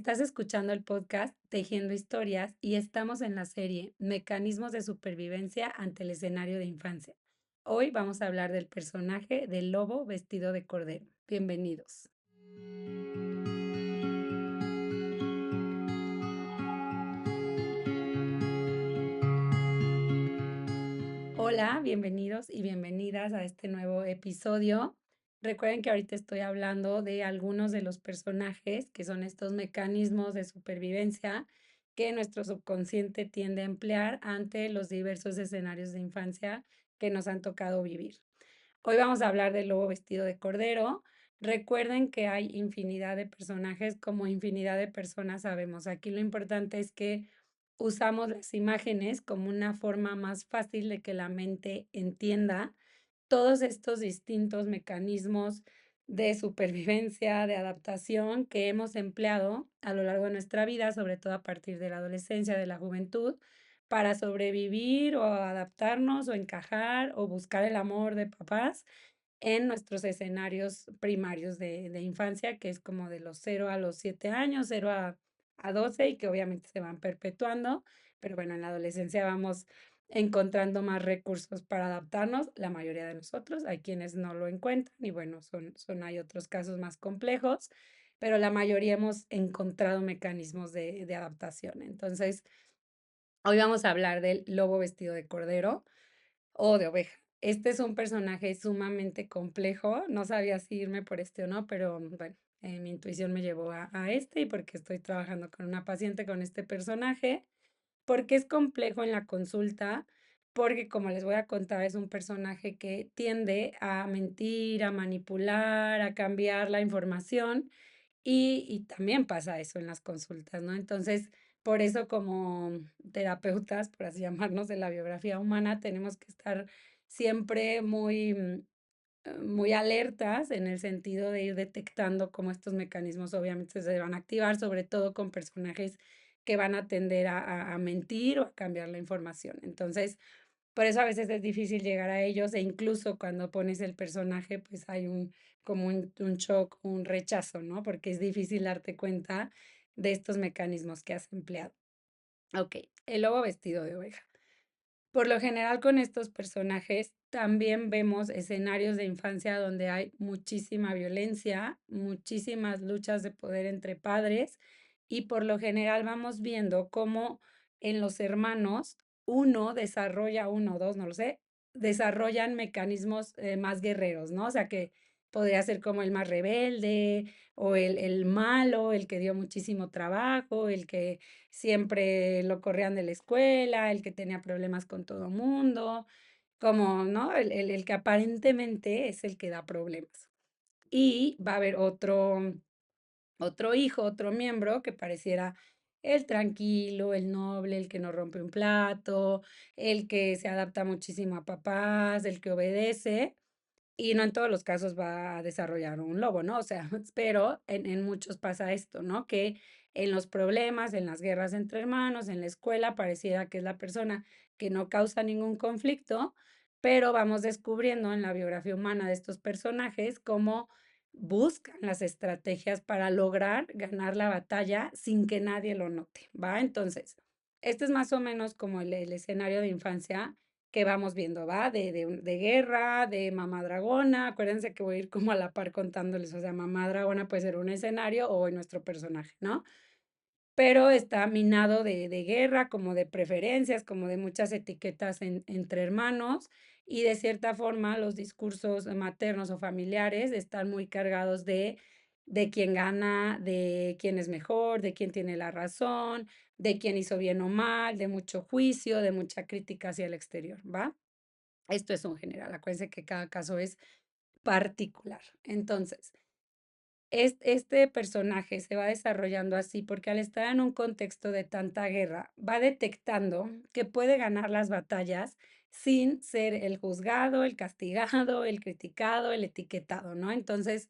Estás escuchando el podcast Tejiendo Historias y estamos en la serie Mecanismos de supervivencia ante el escenario de infancia. Hoy vamos a hablar del personaje del lobo vestido de cordero. Bienvenidos. Hola, bienvenidos y bienvenidas a este nuevo episodio. Recuerden que ahorita estoy hablando de algunos de los personajes que son estos mecanismos de supervivencia que nuestro subconsciente tiende a emplear ante los diversos escenarios de infancia que nos han tocado vivir. Hoy vamos a hablar del lobo vestido de cordero. Recuerden que hay infinidad de personajes como infinidad de personas sabemos. Aquí lo importante es que usamos las imágenes como una forma más fácil de que la mente entienda todos estos distintos mecanismos de supervivencia, de adaptación que hemos empleado a lo largo de nuestra vida, sobre todo a partir de la adolescencia, de la juventud, para sobrevivir o adaptarnos o encajar o buscar el amor de papás en nuestros escenarios primarios de infancia, que es como de los 0 a los 7 años, 0 a 12 y que obviamente se van perpetuando, pero bueno, en la adolescencia vamos encontrando más recursos para adaptarnos, la mayoría de nosotros, hay quienes no lo encuentran y bueno, hay otros casos más complejos, pero la mayoría hemos encontrado mecanismos de adaptación. Entonces, hoy vamos a hablar del lobo vestido de cordero o de oveja. Este es un personaje sumamente complejo. No sabía si irme por este o no, pero bueno, mi intuición me llevó a este y porque estoy trabajando con una paciente con este personaje, porque es complejo en la consulta, porque como les voy a contar, es un personaje que tiende a mentir, a manipular, a cambiar la información y también pasa eso en las consultas, ¿no? Entonces, por eso como terapeutas, por así llamarnos, de la biografía humana, tenemos que estar siempre muy alertas en el sentido de ir detectando cómo estos mecanismos obviamente se van a activar, sobre todo con personajes que van a tender a mentir o a cambiar la información. Entonces, por eso a veces es difícil llegar a ellos e incluso cuando pones el personaje, pues hay como un shock, un rechazo, ¿no? Porque es difícil darte cuenta de estos mecanismos que has empleado. Ok, el lobo vestido de oveja. Por lo general con estos personajes también vemos escenarios de infancia donde hay muchísima violencia, muchísimas luchas de poder entre padres y por lo general vamos viendo cómo en los hermanos uno desarrolla, uno o dos, no lo sé, desarrollan mecanismos más guerreros, ¿no? O sea que podría ser como el más rebelde o el malo, el que dio muchísimo trabajo, el que siempre lo corrían de la escuela, el que tenía problemas con todo mundo, como, ¿no? El que aparentemente es el que da problemas. Y va a haber otro hijo, otro miembro que pareciera el tranquilo, el noble, el que no rompe un plato, el que se adapta muchísimo a papás, el que obedece, y no en todos los casos va a desarrollar un lobo, ¿no? O sea, pero en muchos pasa esto, ¿no? Que en los problemas, en las guerras entre hermanos, en la escuela, pareciera que es la persona que no causa ningún conflicto, pero vamos descubriendo en la biografía humana de estos personajes cómo buscan las estrategias para lograr ganar la batalla sin que nadie lo note, ¿va? Entonces, este es más o menos como el escenario de infancia que vamos viendo, ¿va? De guerra, de mamá dragona. Acuérdense que voy a ir como a la par contándoles, o sea, mamá dragona puede ser un escenario o nuestro personaje, ¿no? Pero está minado de guerra, como de preferencias, como de muchas etiquetas entre hermanos y de cierta forma los discursos maternos o familiares están muy cargados de quién gana, de quién es mejor, de quién tiene la razón, de quién hizo bien o mal, de mucho juicio, de mucha crítica hacia el exterior, ¿va? Esto es un general, acuérdense que cada caso es particular. Entonces, este personaje se va desarrollando así porque al estar en un contexto de tanta guerra, va detectando que puede ganar las batallas sin ser el juzgado, el castigado, el criticado, el etiquetado, ¿no? Entonces,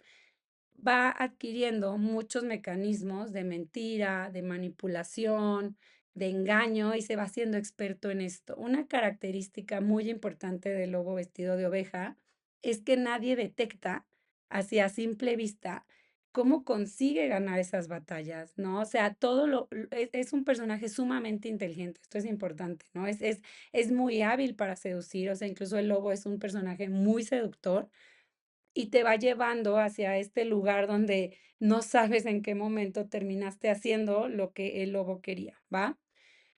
va adquiriendo muchos mecanismos de mentira, de manipulación, de engaño y se va haciendo experto en esto. Una característica muy importante del lobo vestido de oveja es que nadie detecta, así a simple vista, cómo consigue ganar esas batallas, ¿no? O sea, todo es un personaje sumamente inteligente, esto es importante, ¿no? Es muy hábil para seducir, o sea, incluso el lobo es un personaje muy seductor y te va llevando hacia este lugar donde no sabes en qué momento terminaste haciendo lo que el lobo quería, ¿va?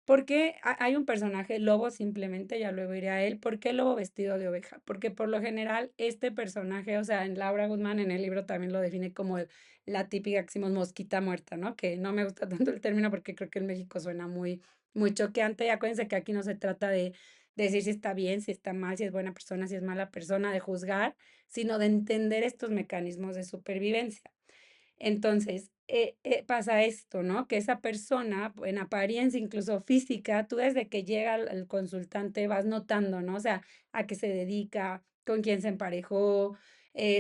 Porque hay un personaje lobo simplemente, ya luego iré a él. ¿Por qué lobo vestido de oveja? Porque por lo general este personaje, o sea, en Laura Guzmán en el libro también lo define como la típica que decimos mosquita muerta, ¿no? Que no me gusta tanto el término porque creo que en México suena muy choqueante. Y acuérdense que aquí no se trata de decir si está bien, si está mal, si es buena persona, si es mala persona, de juzgar, sino de entender estos mecanismos de supervivencia. Entonces, pasa esto, ¿no? Que esa persona, en apariencia, incluso física, tú desde que llega el consultante vas notando, ¿no? O sea, a qué se dedica, con quién se emparejó,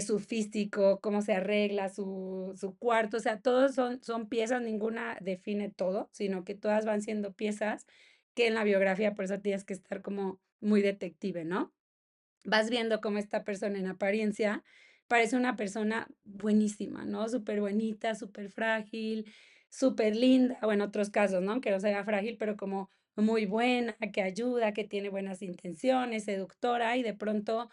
su físico, cómo se arregla, su cuarto, o sea, todos son piezas, ninguna define todo, sino que todas van siendo piezas que en la biografía, por eso tienes que estar como muy detective, ¿no? Vas viendo cómo esta persona en apariencia parece una persona buenísima, ¿no? Súper bonita, súper frágil, súper linda, o en otros casos, ¿no? Que no sea frágil, pero como muy buena, que ayuda, que tiene buenas intenciones, seductora, y de pronto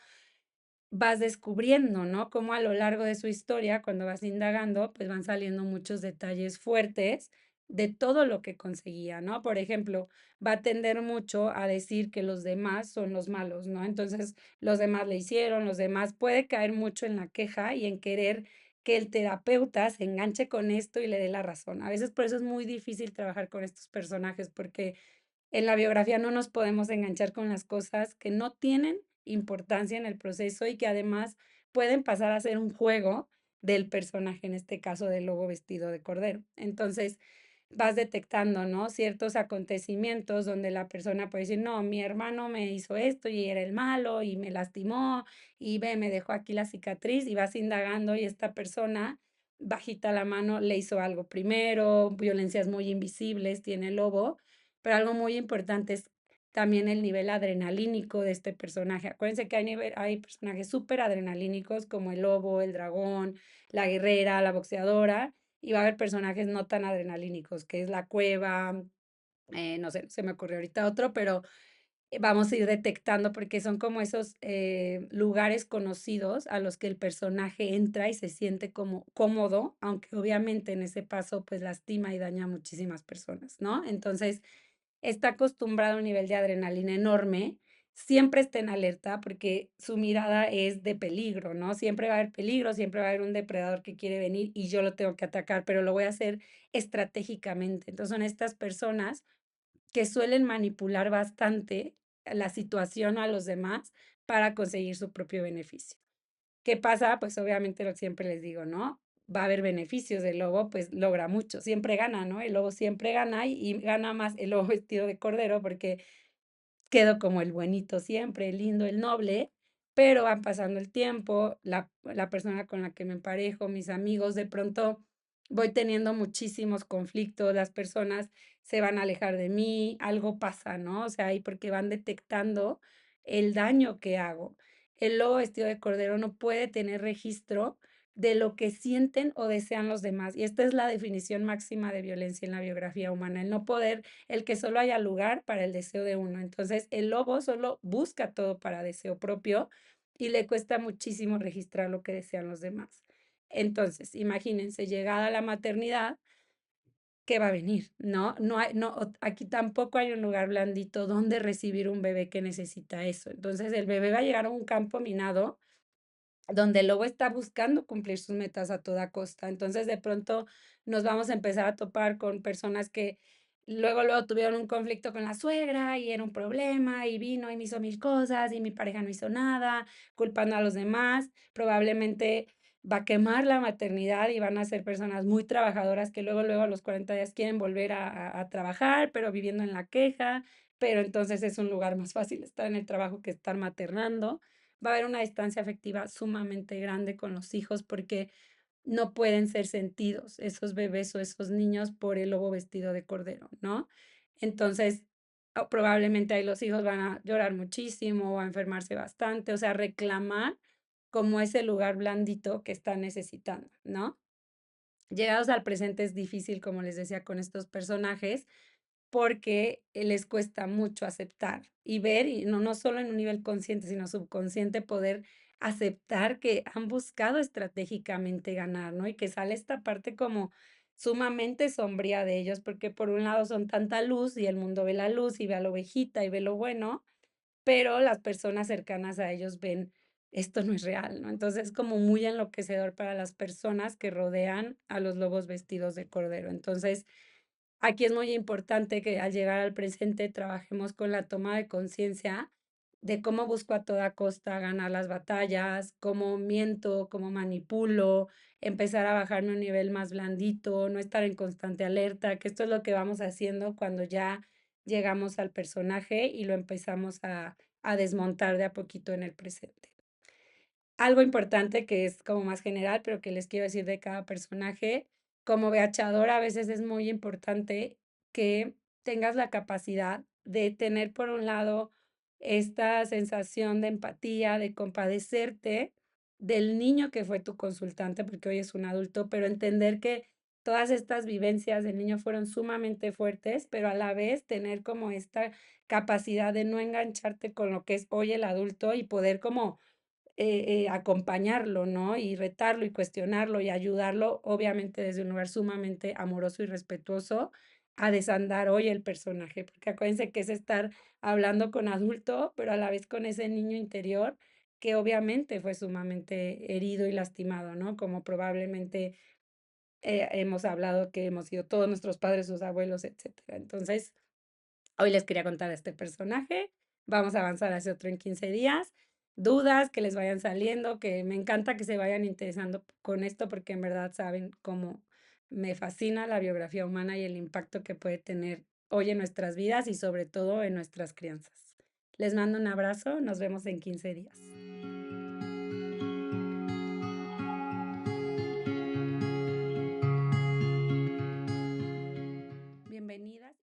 vas descubriendo, ¿no? Cómo a lo largo de su historia, cuando vas indagando, pues van saliendo muchos detalles fuertes de todo lo que conseguía, ¿no? Por ejemplo, va a tender mucho a decir que los demás son los malos, ¿no? Entonces, los demás le hicieron, los demás puede caer mucho en la queja y en querer que el terapeuta se enganche con esto y le dé la razón. A veces por eso es muy difícil trabajar con estos personajes, porque en la biografía no nos podemos enganchar con las cosas que no tienen importancia en el proceso y que además pueden pasar a ser un juego del personaje, en este caso del lobo vestido de cordero. Entonces, vas detectando, ¿no? Ciertos acontecimientos donde la persona puede decir, no, mi hermano me hizo esto y era el malo y me lastimó y ve, me dejó aquí la cicatriz y vas indagando y esta persona, bajita la mano, le hizo algo primero, violencias muy invisibles, tiene el lobo, pero algo muy importante es también el nivel adrenalínico de este personaje. Acuérdense que hay personajes súper adrenalínicos como el lobo, el dragón, la guerrera, la boxeadora, y va a haber personajes no tan adrenalínicos, que es la cueva, no sé, se me ocurrió ahorita otro, pero vamos a ir detectando porque son como esos lugares conocidos a los que el personaje entra y se siente como cómodo, aunque obviamente en ese paso pues lastima y daña a muchísimas personas, ¿no? Entonces, está acostumbrado a un nivel de adrenalina enorme, siempre está en alerta porque su mirada es de peligro, ¿no? Siempre va a haber peligro, siempre va a haber un depredador que quiere venir y yo lo tengo que atacar, pero lo voy a hacer estratégicamente. Entonces son estas personas que suelen manipular bastante la situación a los demás para conseguir su propio beneficio. ¿Qué pasa? Pues obviamente lo que siempre les digo, ¿no? Va a haber beneficios, el lobo pues logra mucho, siempre gana, ¿no? El lobo siempre gana y gana más el lobo vestido de cordero porque quedo como el buenito siempre, el lindo, el noble, pero va pasando el tiempo, la persona con la que me emparejo, mis amigos, de pronto voy teniendo muchísimos conflictos, las personas se van a alejar de mí, algo pasa, ¿no? O sea, ahí porque van detectando el daño que hago. El lobo vestido de cordero no puede tener registro de lo que sienten o desean los demás. Y esta es la definición máxima de violencia en la biografía humana, el no poder el que solo haya lugar para el deseo de uno. Entonces, el lobo solo busca todo para deseo propio y le cuesta muchísimo registrar lo que desean los demás. Entonces, imagínense, llegada la maternidad, ¿qué va a venir? Aquí tampoco hay un lugar blandito donde recibir un bebé que necesita eso. Entonces, el bebé va a llegar a un campo minado donde el lobo está buscando cumplir sus metas a toda costa. Entonces, de pronto nos vamos a empezar a topar con personas que luego tuvieron un conflicto con la suegra y era un problema y vino y me hizo mil cosas y mi pareja no hizo nada, culpando a los demás. Probablemente va a quemar la maternidad y van a ser personas muy trabajadoras que luego a los 40 días quieren volver a trabajar, pero viviendo en la queja, pero entonces es un lugar más fácil estar en el trabajo que estar maternando. Va a haber una distancia afectiva sumamente grande con los hijos porque no pueden ser sentidos esos bebés o esos niños por el lobo vestido de cordero, ¿no? Entonces, probablemente ahí los hijos van a llorar muchísimo o a enfermarse bastante, o sea, reclamar como ese lugar blandito que están necesitando, ¿no? Llegados al presente es difícil, como les decía, con estos personajes, porque les cuesta mucho aceptar y ver, y no solo en un nivel consciente, sino subconsciente, poder aceptar que han buscado estratégicamente ganar, ¿no? Y que sale esta parte como sumamente sombría de ellos, porque por un lado son tanta luz y el mundo ve la luz y ve a la ovejita y ve lo bueno, pero las personas cercanas a ellos ven, esto no es real, ¿no? Entonces, es como muy enloquecedor para las personas que rodean a los lobos vestidos de cordero. Entonces, aquí es muy importante que al llegar al presente trabajemos con la toma de conciencia de cómo busco a toda costa ganar las batallas, cómo miento, cómo manipulo, empezar a bajarme a un nivel más blandito, no estar en constante alerta, que esto es lo que vamos haciendo cuando ya llegamos al personaje y lo empezamos a desmontar de a poquito en el presente. Algo importante que es como más general, pero que les quiero decir de cada personaje, como beachador a veces es muy importante que tengas la capacidad de tener, por un lado, esta sensación de empatía, de compadecerte del niño que fue tu consultante, porque hoy es un adulto, pero entender que todas estas vivencias del niño fueron sumamente fuertes, pero a la vez tener como esta capacidad de no engancharte con lo que es hoy el adulto y poder como acompañarlo, ¿no? Y retarlo y cuestionarlo y ayudarlo, obviamente desde un lugar sumamente amoroso y respetuoso, a desandar hoy el personaje, porque acuérdense que es estar hablando con adulto, pero a la vez con ese niño interior que obviamente fue sumamente herido y lastimado, ¿no? Como probablemente hemos hablado que hemos sido todos nuestros padres, sus abuelos, etcétera. Entonces, hoy les quería contar este personaje. Vamos a avanzar hacia otro en 15 días. Dudas que les vayan saliendo, que me encanta que se vayan interesando con esto porque en verdad saben cómo me fascina la biografía humana y el impacto que puede tener hoy en nuestras vidas y sobre todo en nuestras crianzas. Les mando un abrazo, nos vemos en 15 días.